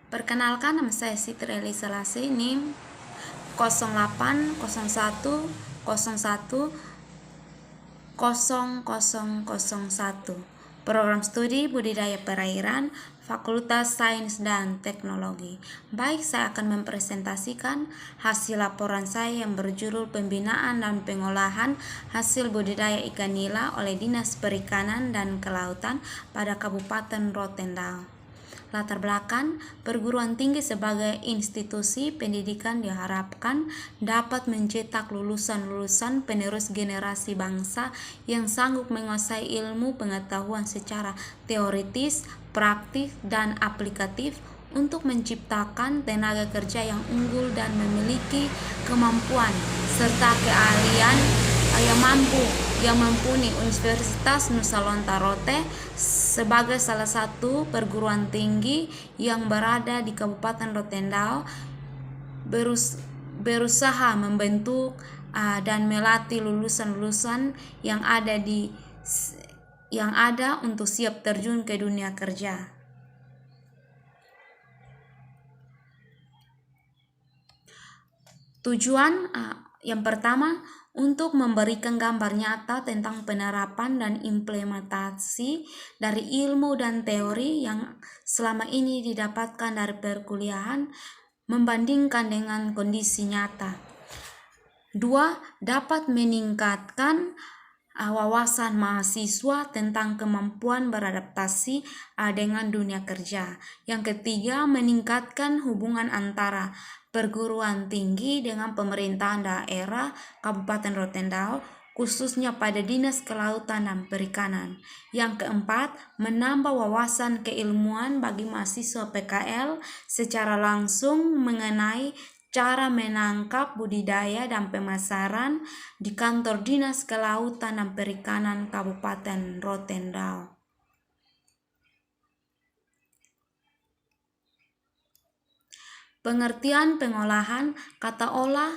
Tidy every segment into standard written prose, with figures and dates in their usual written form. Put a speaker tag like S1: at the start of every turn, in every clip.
S1: Perkenalkan, nama saya Siti Elisa Lasih, NIM 0801010001, Program Studi Budidaya Perairan, Fakultas Sains dan Teknologi. Baik, saya akan mempresentasikan hasil laporan saya yang berjudul Pembinaan dan Pengolahan Hasil Budidaya Ikan Nila oleh Dinas Perikanan dan Kelautan pada Kabupaten Rotendao. Latar belakang, perguruan tinggi sebagai institusi pendidikan diharapkan dapat mencetak lulusan-lulusan penerus generasi bangsa yang sanggup menguasai ilmu pengetahuan secara teoritis, praktis, dan aplikatif untuk menciptakan tenaga kerja yang unggul dan memiliki kemampuan serta keahlian yang mumpuni. Universitas Nusa Lontara sebagai salah satu perguruan tinggi yang berada di Kabupaten Rotendao berusaha membentuk dan melatih lulusan-lulusan yang ada untuk siap terjun ke dunia kerja. Tujuan yang pertama, untuk memberikan gambar nyata tentang penerapan dan implementasi dari ilmu dan teori yang selama ini didapatkan dari perkuliahan, membandingkan dengan kondisi nyata. 2. Dapat meningkatkan wawasan mahasiswa tentang kemampuan beradaptasi dengan dunia kerja. Yang ketiga, meningkatkan hubungan antara perguruan tinggi dengan pemerintahan daerah Kabupaten Rotendao, khususnya pada Dinas Kelautan dan Perikanan. Yang keempat, menambah wawasan keilmuan bagi mahasiswa PKL secara langsung mengenai cara menangkap, budidaya, dan pemasaran di kantor Dinas Kelautan dan Perikanan Kabupaten Rotendao. Pengertian pengolahan, kata olah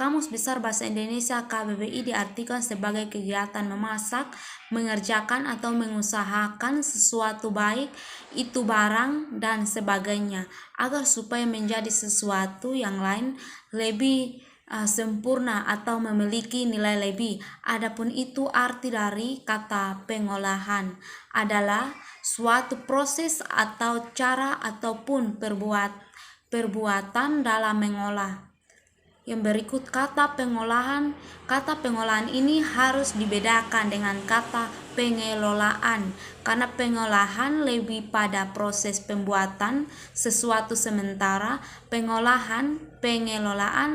S1: Kamus Besar Bahasa Indonesia KBBI diartikan sebagai kegiatan memasak, mengerjakan atau mengusahakan sesuatu, baik itu barang dan sebagainya, agar supaya menjadi sesuatu yang lain lebih sempurna atau memiliki nilai lebih. Adapun itu arti dari kata pengolahan adalah suatu proses atau cara ataupun perbuatan dalam mengolah. Yang berikut kata pengolahan. Kata pengolahan ini harus dibedakan dengan kata pengelolaan, karena pengolahan lebih pada proses pembuatan sesuatu, sementara pengelolaan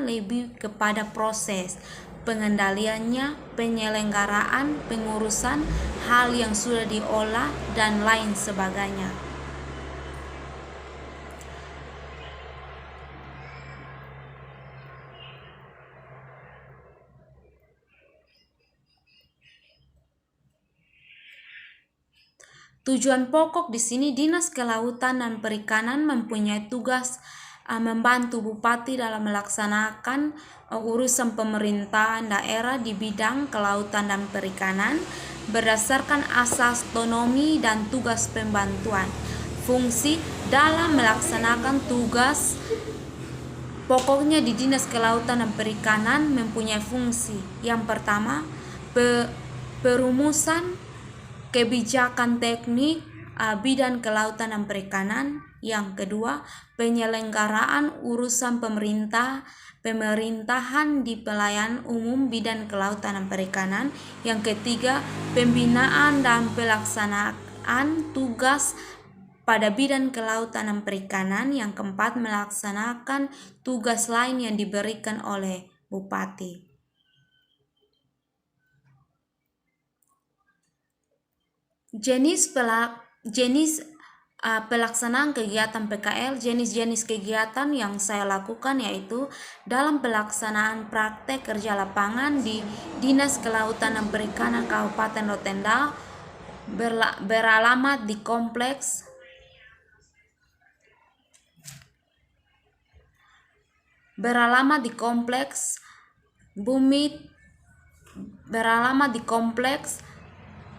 S1: lebih kepada proses pengendaliannya, penyelenggaraan, pengurusan hal yang sudah diolah, dan lain sebagainya. Tujuan pokok di sini, Dinas Kelautan dan Perikanan mempunyai tugas membantu Bupati dalam melaksanakan urusan pemerintahan daerah di bidang kelautan dan perikanan berdasarkan asas otonomi dan tugas pembantuan. Fungsi dalam melaksanakan tugas pokoknya di Dinas Kelautan dan Perikanan mempunyai fungsi. Yang pertama, perumusan kebijakan teknik bidang kelautan dan perikanan. Yang kedua, penyelenggaraan urusan pemerintahan di pelayanan umum bidang kelautan dan perikanan. Yang ketiga, pembinaan dan pelaksanaan tugas pada bidang kelautan dan perikanan. Yang keempat, melaksanakan tugas lain yang diberikan oleh Bupati. Jenis pelaksanaan kegiatan PKL. Jenis-jenis kegiatan yang saya lakukan yaitu dalam pelaksanaan praktek kerja lapangan di Dinas Kelautan dan Perikanan Kabupaten Rotendao beralamat di kompleks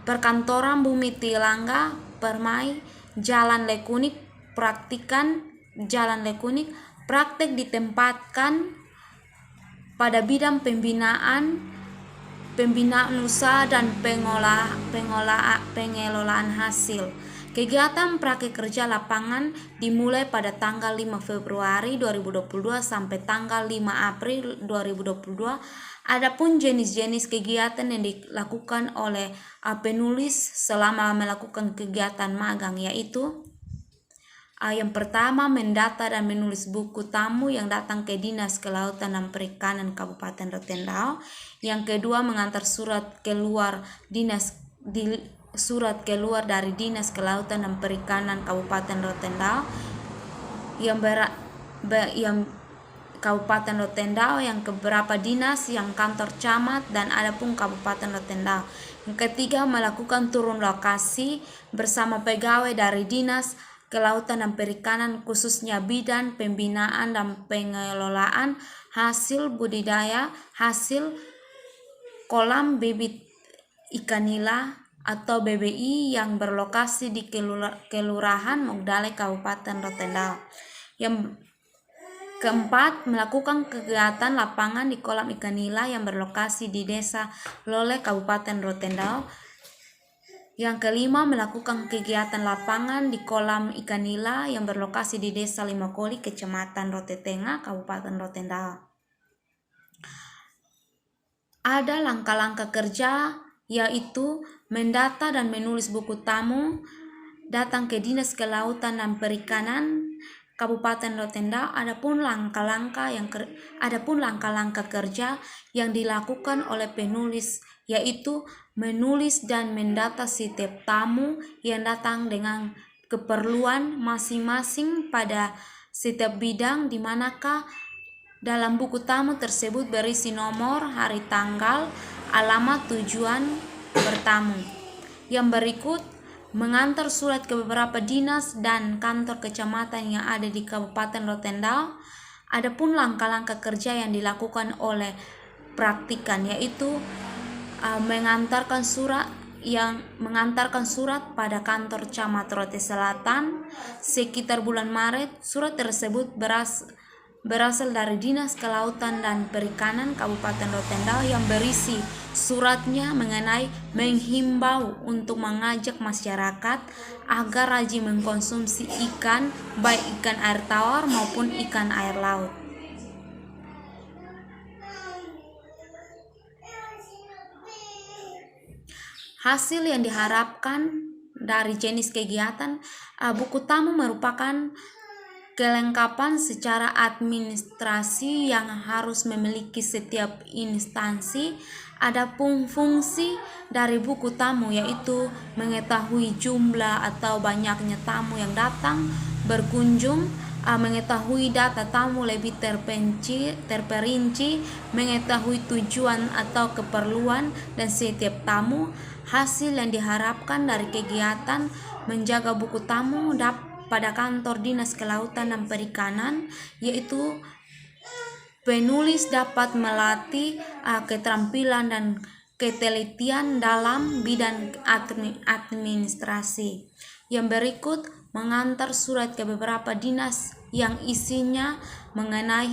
S1: Perkantoran Bumi Tilangga, Permai, Jalan Lekunik. Praktikan Jalan Lekunik, praktek ditempatkan pada bidang pembinaan usaha dan pengelolaan hasil. Kegiatan prakerja lapangan dimulai pada tanggal 5 Februari 2022 sampai tanggal 5 April 2022. Adapun jenis-jenis kegiatan yang dilakukan oleh penulis selama melakukan kegiatan magang yaitu yang pertama, mendata dan menulis buku tamu yang datang ke Dinas Kelautan dan Perikanan Kabupaten Rotendao. Yang kedua, mengantar surat keluar dari Dinas Kelautan dan Perikanan Kabupaten Rotendao yang Kabupaten Rotendao, yang keberapa dinas, yang kantor camat, dan adapun Kabupaten Rotendao. Yang ketiga, melakukan turun lokasi bersama pegawai dari Dinas Kelautan dan Perikanan, khususnya bidang pembinaan dan pengelolaan hasil budidaya hasil kolam bibit ikan nila atau BBI yang berlokasi di Kelurahan Mogdale, Kabupaten Rotendao. Yang keempat, melakukan kegiatan lapangan di kolam ikan nila yang berlokasi di Desa Lole, Kabupaten Rotendao. Yang kelima, melakukan kegiatan lapangan di kolam ikan nila yang berlokasi di Desa Limokoli, Kecamatan Rote Tengah, Kabupaten Rotendao. Ada langkah-langkah kerja yaitu mendata dan menulis buku tamu, datang ke Dinas Kelautan dan Perikanan Kabupaten Rotendao. Adapun langkah-langkah kerja yang dilakukan oleh penulis yaitu menulis dan mendata setiap tamu yang datang dengan keperluan masing-masing pada setiap bidang, di manakah dalam buku tamu tersebut berisi nomor, hari, tanggal, alamat, tujuan bertamu. Yang berikut, mengantar surat ke beberapa dinas dan kantor kecamatan yang ada di Kabupaten Rotendao. Adapun langkah-langkah kerja yang dilakukan oleh praktikan yaitu mengantarkan surat pada kantor camat Rote Selatan sekitar bulan Maret. Surat tersebut berasal dari Dinas Kelautan dan Perikanan Kabupaten Rotendao yang berisi suratnya mengenai menghimbau untuk mengajak masyarakat agar rajin mengkonsumsi ikan, baik ikan air tawar maupun ikan air laut. Hasil yang diharapkan dari jenis kegiatan buku tamu merupakan kelengkapan secara administrasi yang harus memiliki setiap instansi. Adapun fungsi dari buku tamu yaitu mengetahui jumlah atau banyaknya tamu yang datang berkunjung, mengetahui data tamu lebih terperinci, mengetahui tujuan atau keperluan dan setiap tamu. Hasil yang diharapkan dari kegiatan menjaga buku tamu pada kantor Dinas Kelautan dan Perikanan yaitu penulis dapat melatih keterampilan dan ketelitian dalam bidang administrasi. Yang berikut, mengantar surat ke beberapa dinas yang isinya mengenai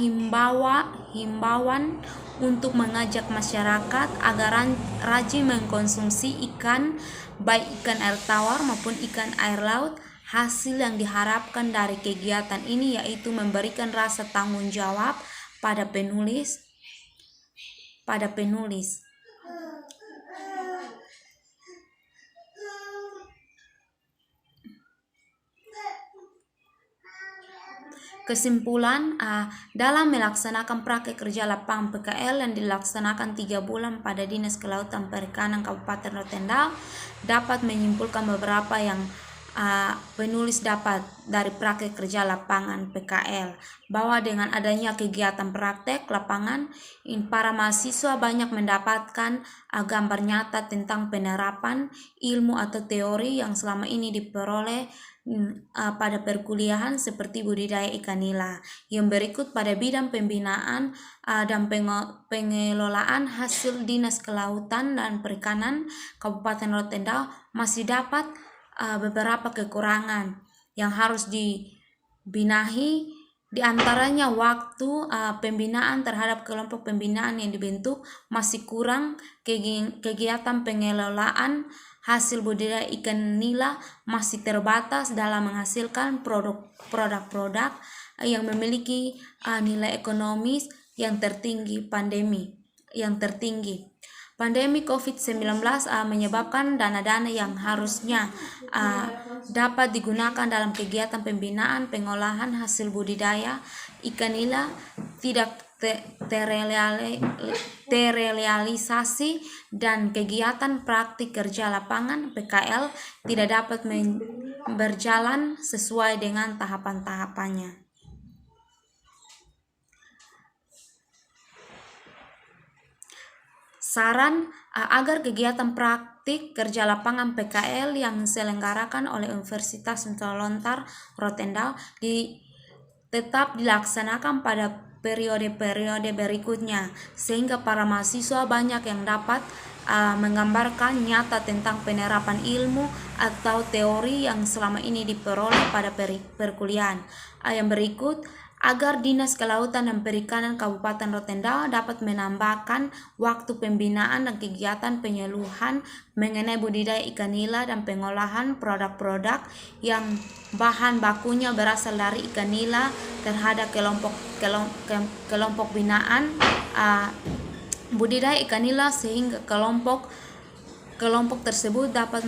S1: himbauan untuk mengajak masyarakat agar rajin mengkonsumsi ikan, baik ikan air tawar maupun ikan air laut. Hasil yang diharapkan dari kegiatan ini yaitu memberikan rasa tanggung jawab pada penulis. Kesimpulan, dalam melaksanakan praktek kerja lapangan PKL yang dilaksanakan 3 bulan pada Dinas Kelautan Perikanan Kabupaten Rotendao, dapat menyimpulkan beberapa yang penulis dapat dari praktek kerja lapangan PKL, bahwa dengan adanya kegiatan praktek lapangan, para mahasiswa banyak mendapatkan gambar nyata tentang penerapan ilmu atau teori yang selama ini diperoleh pada perkuliahan seperti budidaya ikan nila. Yang berikut, pada bidang pembinaan dan pengelolaan hasil Dinas Kelautan dan Perikanan Kabupaten Rotendao masih dapat beberapa kekurangan yang harus benahi, di antaranya waktu pembinaan terhadap kelompok pembinaan yang dibentuk masih kurang, kegiatan pengelolaan hasil budidaya ikan nila masih terbatas dalam menghasilkan produk-produk yang memiliki nilai ekonomis yang tertinggi. Pandemi COVID-19 menyebabkan dana-dana yang harusnya dapat digunakan dalam kegiatan pembinaan pengolahan hasil budidaya ikan nila tidak terrealisasi, dan kegiatan praktik kerja lapangan PKL tidak dapat berjalan sesuai dengan tahapan-tahapannya. Saran agar kegiatan praktik kerja lapangan PKL yang diselenggarakan oleh Universitas Lontar Rotendao tetap dilaksanakan pada periode-periode berikutnya, sehingga para mahasiswa banyak yang dapat menggambarkan nyata tentang penerapan ilmu atau teori yang selama ini diperoleh pada perkuliahan. Yang berikut, agar Dinas Kelautan dan Perikanan Kabupaten Rotendao dapat menambahkan waktu pembinaan dan kegiatan penyuluhan mengenai budidaya ikan nila dan pengolahan produk-produk yang bahan bakunya berasal dari ikan nila terhadap kelompok binaan budidaya ikan nila, sehingga kelompok tersebut dapat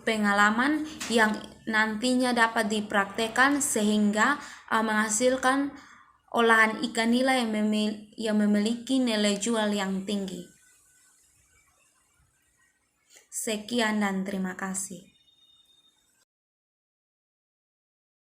S1: pengalaman yang nantinya dapat dipraktekkan sehingga menghasilkan olahan ikan nila yang memiliki nilai jual yang tinggi. Sekian dan terima kasih.